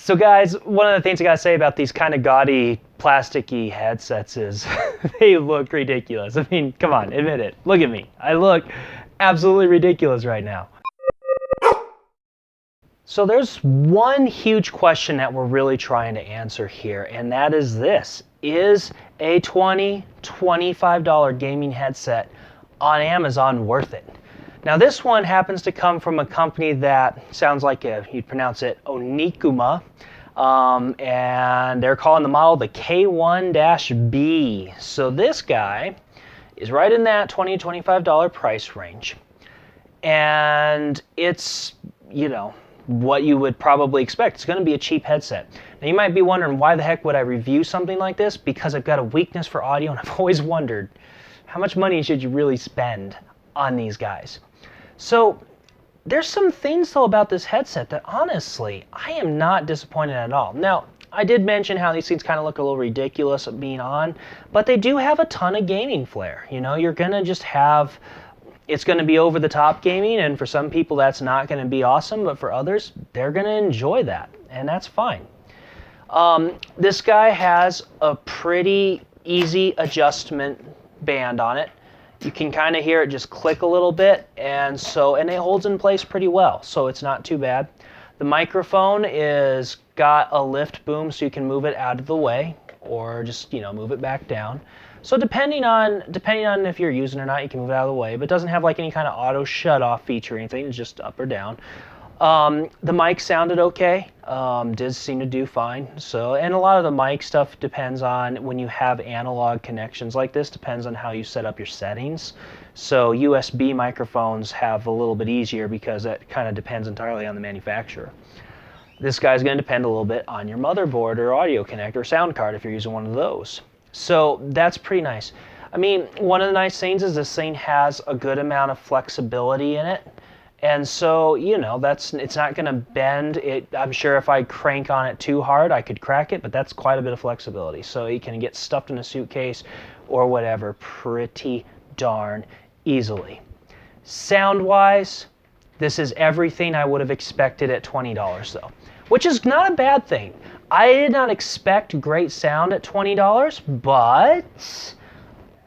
So guys, one of the things I gotta say about these kind of gaudy, plasticky headsets is they look ridiculous. I mean, come on, admit it. Look at me. I look absolutely ridiculous right now. So there's one huge question that we're really trying to answer here, and that is this. Is a $20, $25 gaming headset on Amazon worth it? Now this one happens to come from a company that sounds like you'd pronounce it Onikuma, and they're calling the model the K1-B. So this guy is right in that $20 to $25 price range, and it's, you know, what you would probably expect. It's going to be a cheap headset. Now you might be wondering, why the heck would I review something like this? Because I've got a weakness for audio, and I've always wondered, how much money should you really spend on these guys? So there's some things though about this headset that honestly, I am not disappointed at all. Now, I did mention how these things kind of look a little ridiculous being on, but they do have a ton of gaming flair. You know, you're going to just have, it's going to be over the top gaming, and for some people that's not going to be awesome, but for others, they're going to enjoy that, and that's fine. This guy has a pretty easy adjustment band on it. You can kind of hear it just click a little bit, and it holds in place pretty well, so it's not too bad. The microphone is got a lift boom, so you can move it out of the way, or just, you know, move it back down. So depending on if you're using it or not, you can move it out of the way, but it doesn't have like any kind of auto shut off feature or anything. It's just up or down. The mic sounded okay. Did seem to do fine. So, and a lot of the mic stuff depends on, when you have analog connections like this, depends on how you set up your settings. So USB microphones have a little bit easier because that kind of depends entirely on the manufacturer. This guy's going to depend a little bit on your motherboard or audio connector or sound card if you're using one of those. So that's pretty nice. I mean, one of the nice things is this thing has a good amount of flexibility in it. And so, you know, it's not going to bend. I'm sure if I crank on it too hard, I could crack it, but that's quite a bit of flexibility. So you can get stuffed in a suitcase or whatever pretty darn easily. Sound-wise, this is everything I would have expected at $20 though, which is not a bad thing. I did not expect great sound at $20, but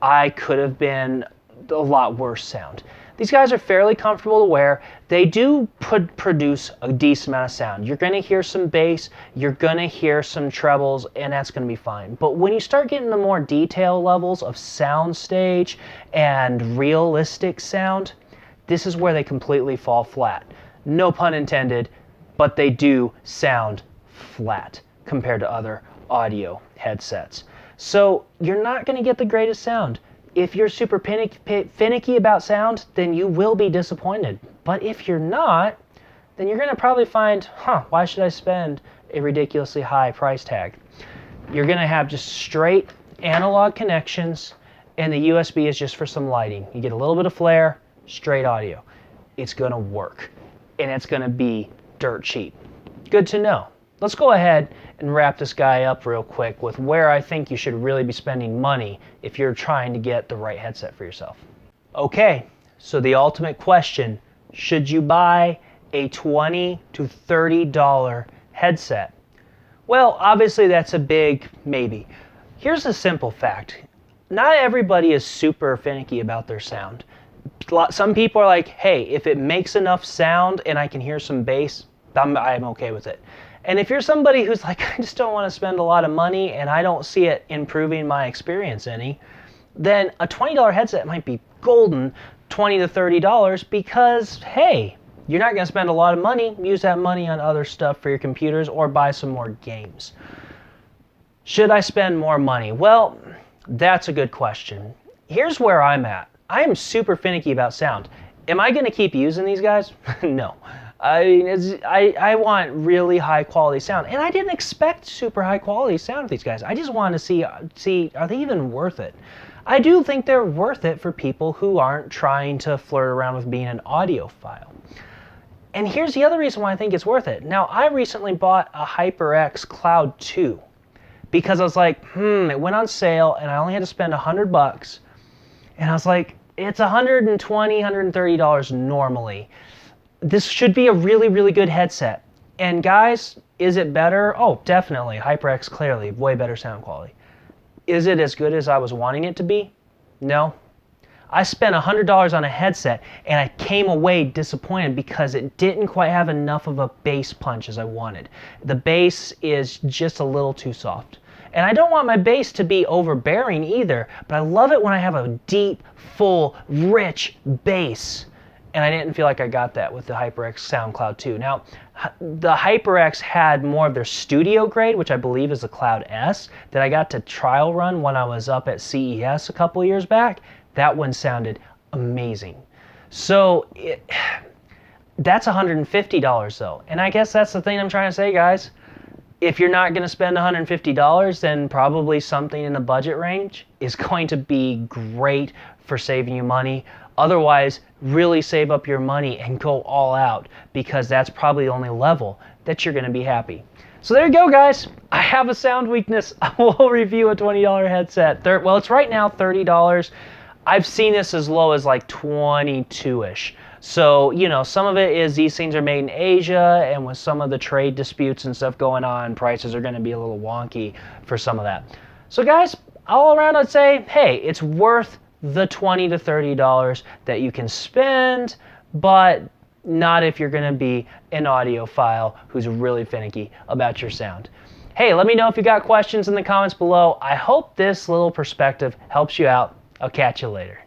I could have been a lot worse sound. These guys are fairly comfortable to wear. They do produce a decent amount of sound. You're going to hear some bass, you're going to hear some trebles, and that's going to be fine. But when you start getting the more detail levels of soundstage and realistic sound, this is where they completely fall flat. No pun intended, but they do sound flat compared to other audio headsets. So you're not going to get the greatest sound. If you're super finicky about sound, then you will be disappointed. But if you're not, then you're going to probably find, why should I spend a ridiculously high price tag? You're going to have just straight analog connections, and the USB is just for some lighting. You get a little bit of flare, straight audio. It's going to work, and it's going to be dirt cheap. Good to know. Let's go ahead and wrap this guy up real quick with where I think you should really be spending money if you're trying to get the right headset for yourself. Okay, so the ultimate question, should you buy a $20 to $30 headset? Well, obviously that's a big maybe. Here's a simple fact. Not everybody is super finicky about their sound. Some people are like, hey, if it makes enough sound and I can hear some bass, I'm okay with it. And if you're somebody who's like, I just don't want to spend a lot of money and I don't see it improving my experience any, then a $20 headset might be golden, $20 to $30, because, hey, you're not going to spend a lot of money. Use that money on other stuff for your computers or buy some more games. Should I spend more money? Well, that's a good question. Here's where I'm at. I am super finicky about sound. Am I going to keep using these guys? No. I want really high quality sound, and I didn't expect super high quality sound of these guys. I just wanted to see are they even worth it? I do think they're worth it for people who aren't trying to flirt around with being an audiophile. And here's the other reason why I think it's worth it. Now, I recently bought a HyperX Cloud 2 because I was like, it went on sale and I only had to spend $100, and I was like, it's $120, $130 normally. This should be a really, really good headset. And guys, is it better? Oh, definitely. HyperX, clearly, way better sound quality. Is it as good as I was wanting it to be? No. I spent $100 on a headset and I came away disappointed because it didn't quite have enough of a bass punch as I wanted. The bass is just a little too soft. And I don't want my bass to be overbearing either, but I love it when I have a deep, full, rich bass. And I didn't feel like I got that with the HyperX SoundCloud 2. Now, the HyperX had more of their studio grade, which I believe is the Cloud S, that I got to trial run when I was up at CES a couple years back. That one sounded amazing. So that's $150 though. And I guess that's the thing I'm trying to say, guys. If you're not going to spend $150, then probably something in the budget range is going to be great for saving you money. Otherwise, really save up your money and go all out, because that's probably the only level that you're going to be happy. So there you go, guys. I have a sound weakness. I will review a $20 headset. Well, it's right now $30. I've seen this as low as like 22-ish. So, you know, some of it is these things are made in Asia, and with some of the trade disputes and stuff going on, prices are going to be a little wonky for some of that. So guys, all around I'd say, hey, it's worth the $20 to $30 that you can spend, but not if you're going to be an audiophile who's really finicky about your sound. Hey, let me know if you got questions in the comments below. I hope this little perspective helps you out. I'll catch you later.